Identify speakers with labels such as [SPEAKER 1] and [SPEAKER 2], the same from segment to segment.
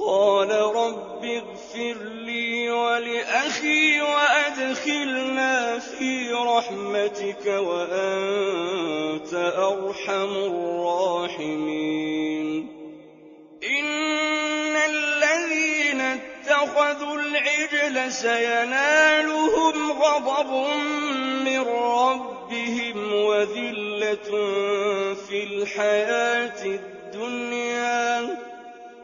[SPEAKER 1] قال رب اغفر لي ولأخي وأدخلنا في رحمتك وأنت أرحم الراحمين إن الذين اتخذوا العجل سينالهم غضب من ربهم وذلة في الحياة الدنيا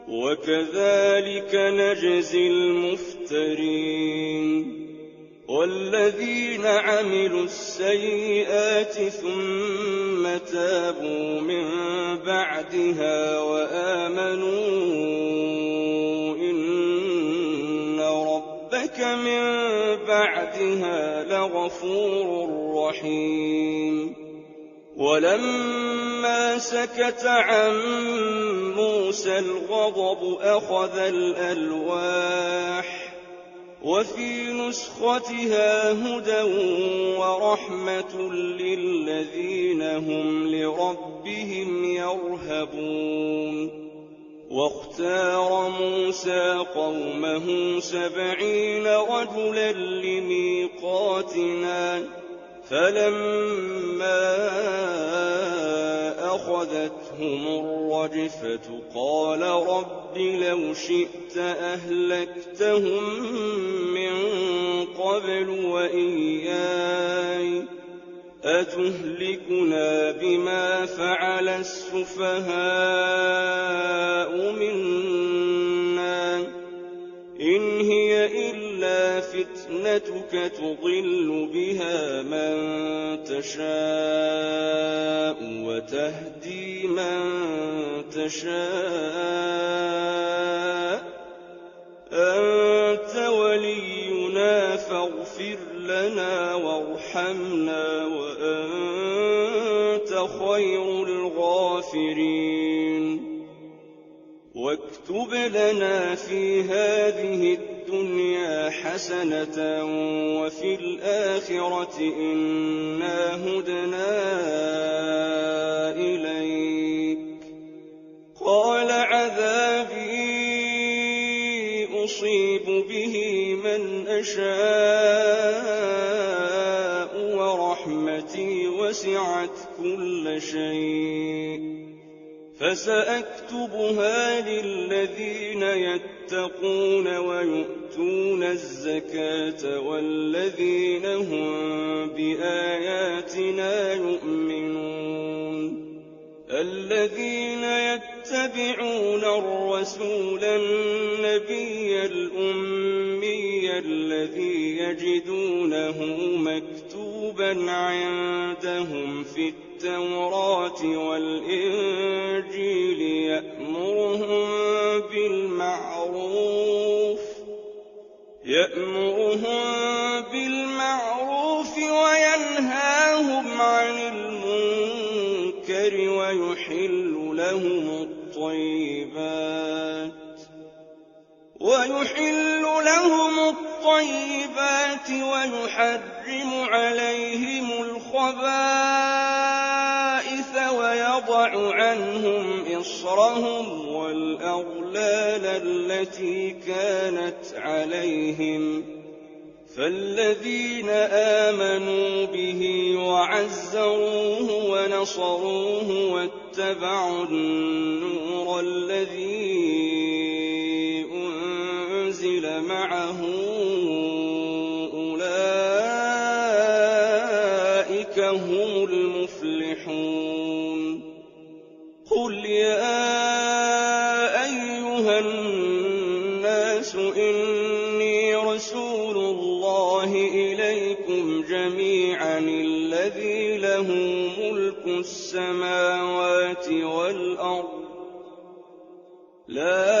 [SPEAKER 1] وكذلك نجزي المفترين والذين عملوا السيئات ثم تابوا من بعدها وآمنوا إن ربك من بعدها لغفور رحيم ولما سكت عن موسى الغضب أخذ الألواح وفي نسختها هدى ورحمة للذين هم لربهم يرهبون واختار موسى قومه 70 رجلا لميقاتنا فلما أخذتهم الرجفة قال رب لو شئت أهلكتهم من قبل وإياي أتهلكنا بما فعل السفهاء منا إن هي إلا فتنتك تضل بها من تشاء وتهدي من تشاء أنت ولينا فاغفر لنا وارحمنا وأنت خير الغافرين واكتب لنا في هذه الدنيا حسنة وفي الآخرة إنا هدنا إليك قال عذابي أصيب به من أشاء ورحمتي وسعت كل شيء فسأكتبها للذين يتقون ويؤتون الزكاة والذين هم بآياتنا يؤمنون الذين يتبعون الرسول النبي الأمي الذي يجدونه مكتوبا عندهم في التوراة والإنجيل يأمرهم بالمعروف وينهاهم عن المنكر ويحل لهم الطيبات ويحرم عليهم الخبائث ويضع عنهم إصرهم والأغلال التي كانت عليهم فالذين آمنوا به وعزروه ونصروه واتبعوا النور الذي أنزل معه أولئك هم المفلحون قل يا أيها الناس إني رسول الله إليكم جميعا الذي له ملك السماوات والأرض لا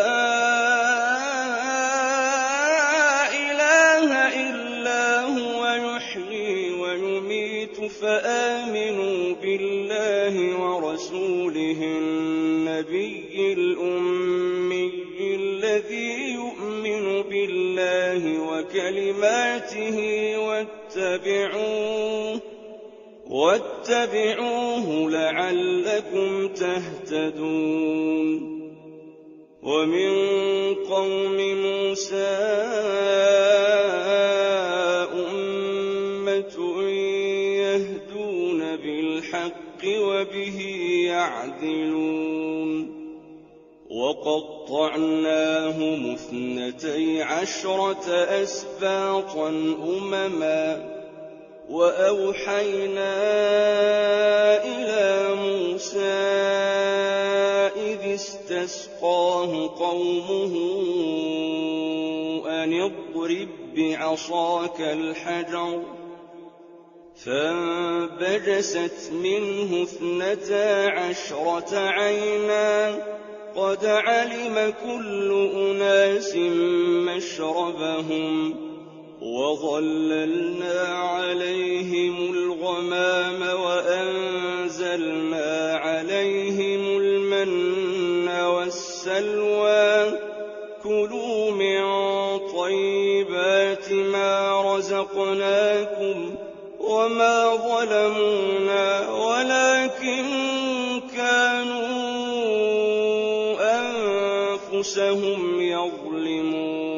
[SPEAKER 1] إله إلا هو يحيي ويميت فآمنوا بالله ورسوله النبي الأمي الذي يؤمن بالله وكلماته واتبعوه لعلكم تهتدون ومن قوم موسى أمة يهدون بالحق وبه يعدلون وقطعناهم 12 أسباطا أمما وأوحينا إلى موسى إذ استسقاه قومه أن اضرب بعصاك الحجر فانبجست منه 12 عينا قد علم كل أناس مشربهم وظللنا عليهم الغمام وأنزلنا عليهم المن والسلوى كلوا من طيبات ما رزقناكم وما ظلمونا ولكن كانوا أنفسهم يظلمون